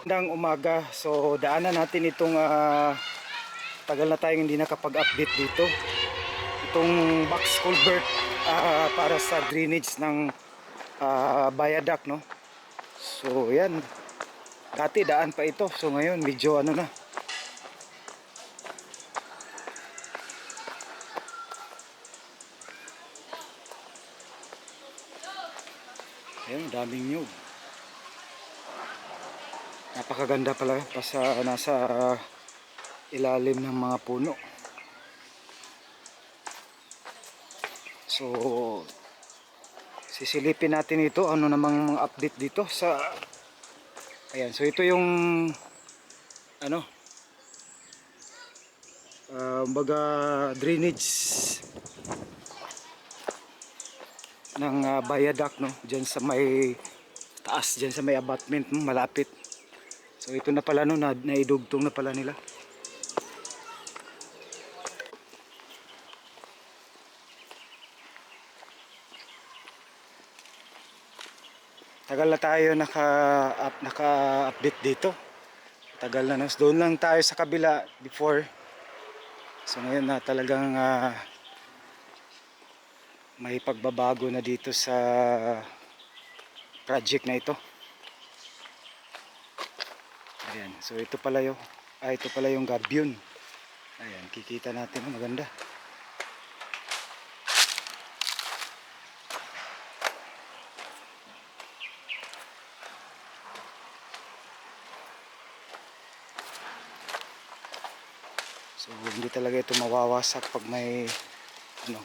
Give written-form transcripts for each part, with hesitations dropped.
Magandang umaga. So daanan natin itong tagal na tayong hindi nakapag-update dito. Itong box culvert para sa drainage ng viaduct, no. So yan. Dati daan pa ito. So ngayon medyo ano na. Ayun, daming nyug. Napakaganda pala pa sa nasa ilalim ng mga puno. So sisilipin natin ito, ano namang mga update dito sa ayan. So ito yung ano baga drainage ng viaduct, no, diyan sa may taas, diyan sa may abutment, malapit. So ito na pala, no, naidugtong na pala nila. Tagal na tayo naka-update dito. Tagal na, no? Doon lang tayo sa kabila before. So ngayon na talagang may pagbabago na dito sa project na ito. Ayan, so ito pala yung gabion. Ayan, kikita natin, maganda. So hindi talaga ito mawawasak pag may ano.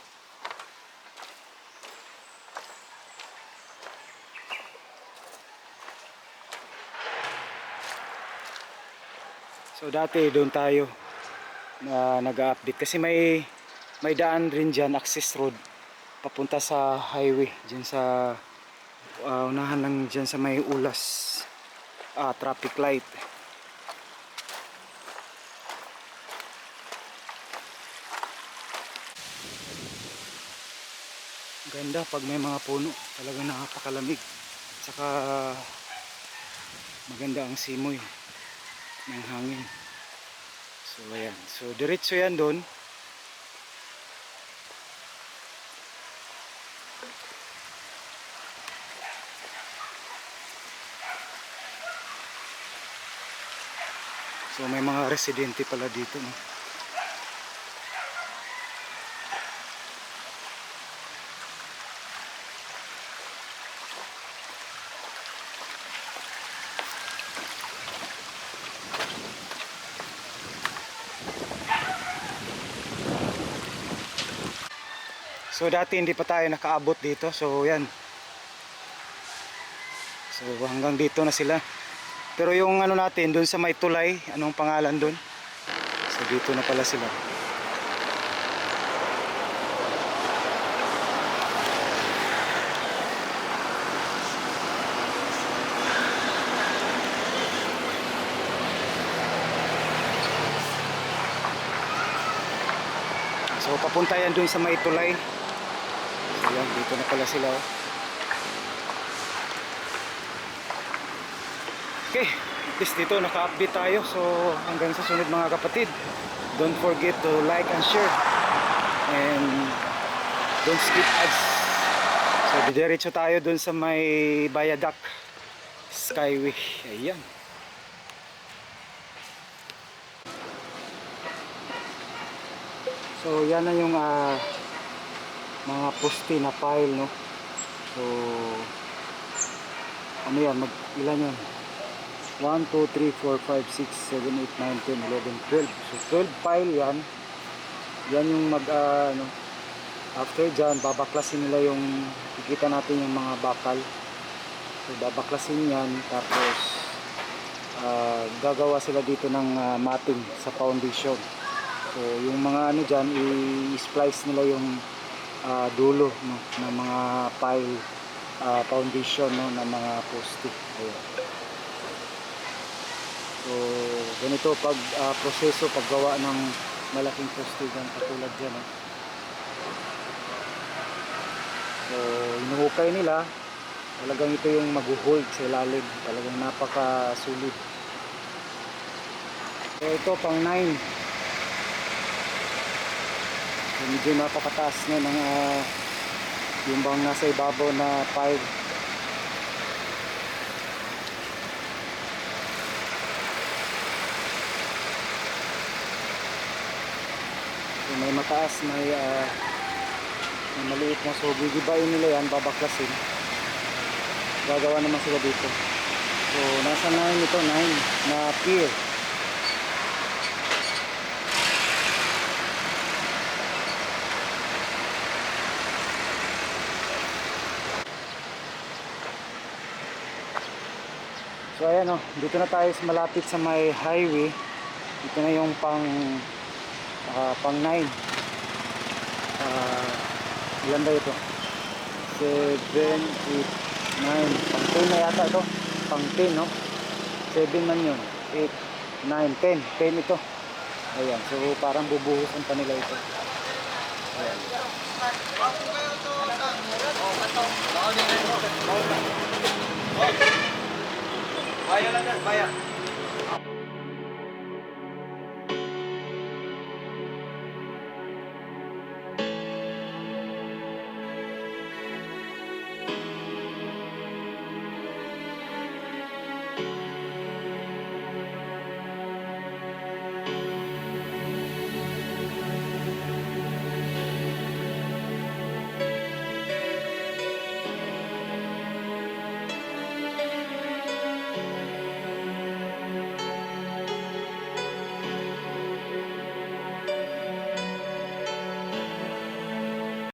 So dati doon tayo na nag-update kasi may daan rin diyan, access road papunta sa highway diyan sa unahan lang diyan sa may ulas traffic light. Ganda pag may mga puno, talagang nakakalamig. Saka maganda ang simoy ng hangin. So ayan, so diretso yan doon. So may mga residente pala dito, no. So dati hindi pa tayo nakaabot dito. So yan. So hanggang dito na sila. Pero yung ano natin doon sa may tulay, anong pangalan doon? So dito na pala sila. So papunta yan doon sa may tulay. So yan, dito na pala sila. Okay, at least dito naka-update tayo. So hanggang sa sunod mga kapatid, don't forget to like and share, and don't skip ads. So didiretso tayo dun sa may viaduct skyway. Ayan. So yan na yung mga poste na pile, no. So ano yan, ilan yan? 1, 2, 3, 4, 5, 6, 7, 8, 9, 10, 11, 12. So 12 pile yan. Yan yung ano, after dyan babaklasin nila yung, kikita natin yung mga bakal. So babaklasin yan, tapos gagawa sila dito ng matting sa foundation. So yung mga ano dyan, i-splice nila yung dulo, no, ng mga pile foundation, no, ng mga poste. Ayan. So ganito pag proseso paggawa ng malaking poste dyan, katulad dyan, no. So inuhukay nila, talagang ito yung mag-hold sa ilalim, talagang napaka-sulit So ito pang 9. So, medyo napakataas na ng yung bang nasa ibabaw na 5. So, may mataas, may maliit na, so gigibain nila yan, babaklasin, gagawa naman sila dito. So nasa 9 ito, 9 na pier. So ayan o, dito na tayo malapit sa may highway. Dito na yung pang 9. Ilan ba ito? 7, 8, 9, pang 10 na yata ito. Pang 10, no? 7 man yun, 8, 9, 10 ito. Ayan, so parang bubuhusan pa nila ito. Ayan. Bayan lang yan, bayan.